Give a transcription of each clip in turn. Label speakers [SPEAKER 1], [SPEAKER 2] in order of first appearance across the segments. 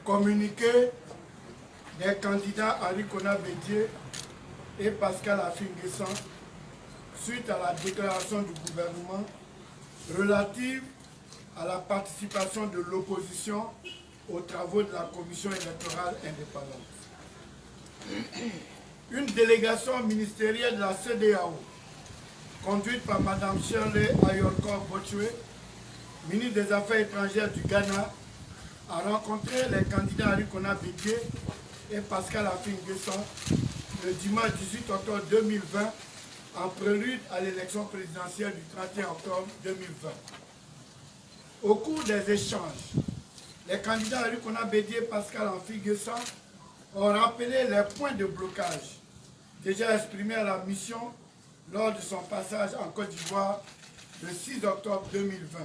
[SPEAKER 1] Communiqué des candidats Henri Konan Bédié et Pascal Affi-N'Guessan suite à la déclaration du gouvernement relative à la participation de l'opposition aux travaux de la commission électorale indépendante. Une délégation ministérielle de la CEDEAO, conduite par Mme Shirley Ayorkor Botchwe, ministre des Affaires étrangères du Ghana, a rencontré les candidats Henri Konan Bédié et Pascal Affi-N'Guessan le dimanche 18 octobre 2020 en prélude à l'élection présidentielle du 31 octobre 2020. Au cours des échanges, les candidats Henri Konan Bédié et Pascal Affi-N'Guessan ont rappelé les points de blocage déjà exprimés à la mission lors de son passage en Côte d'Ivoire le 6 octobre 2020.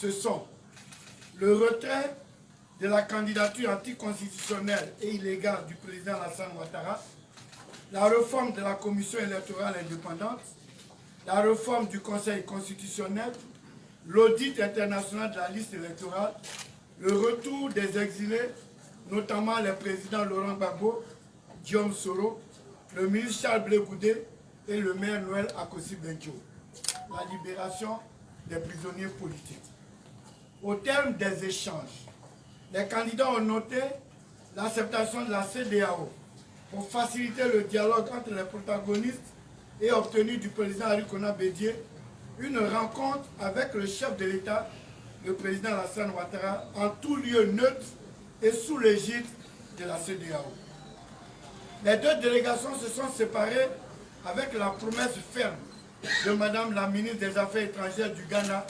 [SPEAKER 1] Ce sont le retrait de la candidature anticonstitutionnelle et illégale du président Alassane Ouattara, la réforme de la commission électorale indépendante, la réforme du Conseil constitutionnel, l'audit international de la liste électorale, le retour des exilés, notamment les présidents Laurent Gbagbo, Guillaume Soro, le ministre Charles Blé Goudé et le maire Noël Akossi-Benjo, la libération des prisonniers politiques. Au terme des échanges, les candidats ont noté l'acceptation de la CEDEAO pour faciliter le dialogue entre les protagonistes et obtenu du président Henri Konan Bédié une rencontre avec le chef de l'État, le président Alassane Ouattara, en tout lieu neutre et sous l'égide de la CEDEAO. Les deux délégations se sont séparées avec la promesse ferme de Madame la ministre des Affaires étrangères du Ghana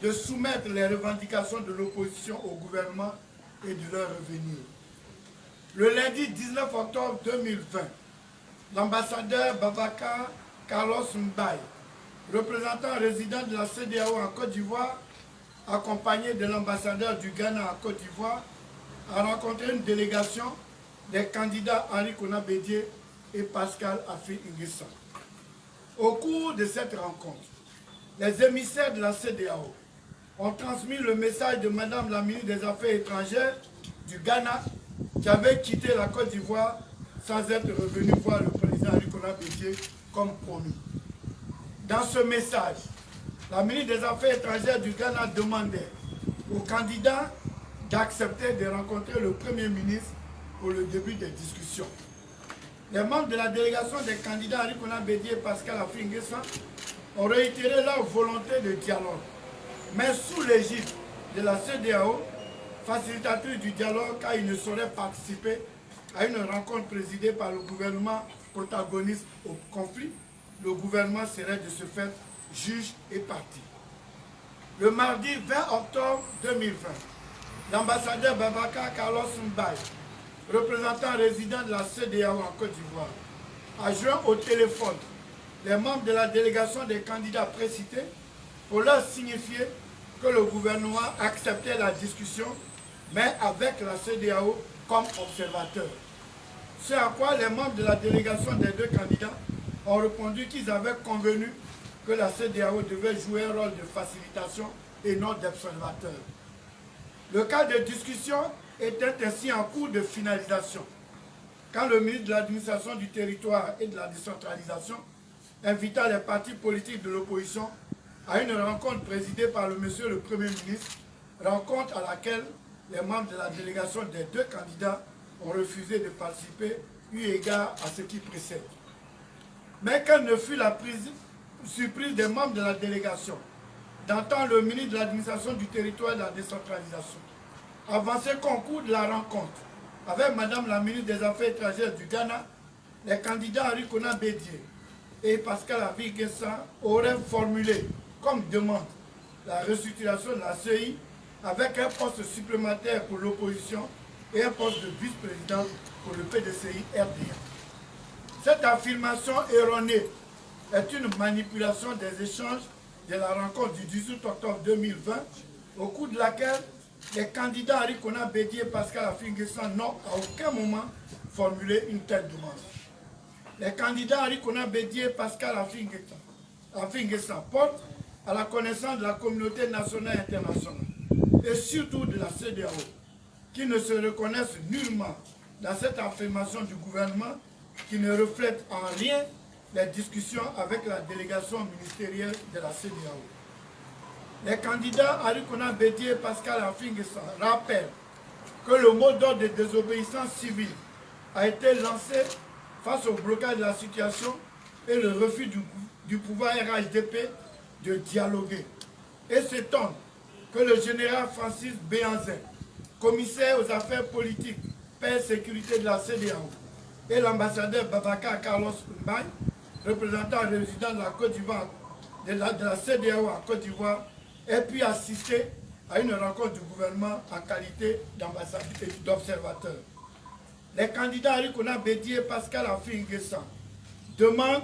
[SPEAKER 1] de soumettre les revendications de l'opposition au gouvernement et de leur revenir. Le lundi 19 octobre 2020, l'ambassadeur Babacar Carlos Mbaye, représentant résident de la CEDEAO en Côte d'Ivoire, accompagné de l'ambassadeur du Ghana en Côte d'Ivoire, a rencontré une délégation des candidats Henri Konan Bédié et Pascal Affi-N'Guessan. Au cours de cette rencontre, les émissaires de la CEDEAO ont transmis le message de Madame la ministre des Affaires étrangères du Ghana qui avait quitté la Côte d'Ivoire sans être revenu voir le président Henri Konan Bédié comme promis. Dans ce message, la ministre des Affaires étrangères du Ghana demandait aux candidats d'accepter de rencontrer le Premier ministre pour le début des discussions. Les membres de la délégation des candidats Henri Konan Bédié et Pascal Affi-N'Guessan ont réitéré leur volonté de dialogue, mais sous l'égide de la CEDEAO, facilitatrice du dialogue car ils ne sauraient participer à une rencontre présidée par le gouvernement protagoniste au conflit. Le gouvernement serait de ce fait juge et partie. Le mardi 20 octobre 2020, l'ambassadeur Babacar Carlos Mbaye, représentant résident de la CEDEAO en Côte d'Ivoire, a joint au téléphone les membres de la délégation des candidats précités pour leur signifier que le gouvernement acceptait la discussion, mais avec la CEDEAO comme observateur. Ce à quoi les membres de la délégation des deux candidats ont répondu qu'ils avaient convenu que la CEDEAO devait jouer un rôle de facilitation et non d'observateur. Le cas de discussion était ainsi en cours de finalisation, quand le ministre de l'Administration du Territoire et de la Décentralisation invita les partis politiques de l'opposition à une rencontre présidée par monsieur le Premier ministre, rencontre à laquelle les membres de la délégation des deux candidats ont refusé de participer, eu égard à ce qui précède. Mais quelle ne fut la surprise des membres de la délégation d'entendre le ministre de l'Administration du Territoire et de la Décentralisation avancer qu'au cours de la rencontre avec Madame la ministre des Affaires étrangères du Ghana, les candidats Henri Konan Bédié et Pascal Affi-N'Guessan auraient formulé comme demande la restructuration de la CEI avec un poste supplémentaire pour l'opposition et un poste de vice-président pour le PDCI-RDA. Cette affirmation erronée est une manipulation des échanges de la rencontre du 18 octobre 2020, au cours de laquelle les candidats Henri Konan Bédié et Pascal Affi-N'Guessan n'ont à aucun moment formulé une telle demande. Les candidats Henri Konan Bédié et Pascal Affi-N'Guessan portent à la connaissance de la communauté nationale et internationale, et surtout de la CEDEAO, qui ne se reconnaissent nullement dans cette affirmation du gouvernement qui ne reflète en rien les discussions avec la délégation ministérielle de la CEDEAO. Les candidats Arikona Bédié et Pascal Affi-N'Guessan rappellent que le mot d'ordre de désobéissance civile a été lancé face au blocage de la situation et le refus du pouvoir RHDP de dialoguer. Et s'étonne que le général Francis Béhanzin, commissaire aux affaires politiques, paix et sécurité de la CEDEAO, et l'ambassadeur Babacar Carlos Mbaye, représentant résident de la Côte d'Ivoire, de la CEDEAO en Côte d'Ivoire, aient pu assister à une rencontre du gouvernement en qualité d'ambassadeur et d'observateur. Les candidats Arikona Bédié et Pascal Affi-N'Guessan demandent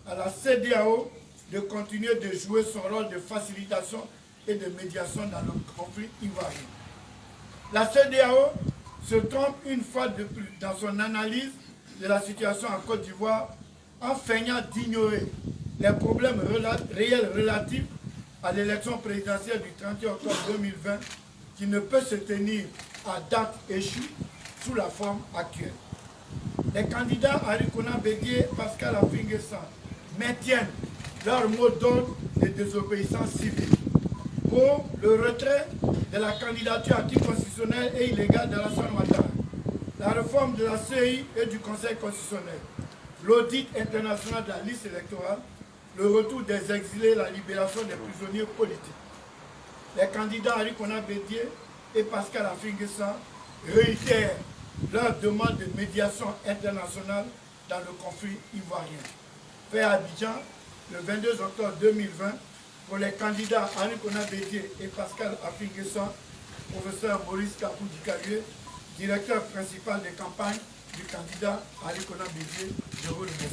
[SPEAKER 1] à la CEDEAO de continuer de jouer son rôle de facilitation et de médiation dans le conflit ivoirien. La CEDEAO se trompe une fois de plus dans son analyse de la situation en Côte d'Ivoire en feignant d'ignorer les problèmes réels relatifs à l'élection présidentielle du 31 octobre 2020 qui ne peut se tenir à date échue sous la forme actuelle. Les candidats Arikona Bédié et Pascal Affi-N'Guessan maintiennent leur mot d'ordre de désobéissance civile pour le retrait de la candidature anticonstitutionnelle et illégale d'Alassane Ouattara, la réforme de la CEI et du Conseil constitutionnel, l'audit international de la liste électorale, le retour des exilés, la libération des prisonniers politiques. Les candidats Arikona Bédié et Pascal Affi-N'Guessan réitèrent leur demande de médiation internationale dans le conflit ivoirien. Fait à Abidjan, le 22 octobre 2020, pour les candidats Arikona Bédié et Pascal Affi-N'Guessan, professeur Maurice Kapou-Dikayue, directeur principal des campagnes du candidat Arikona Bédié. Je vous remercie.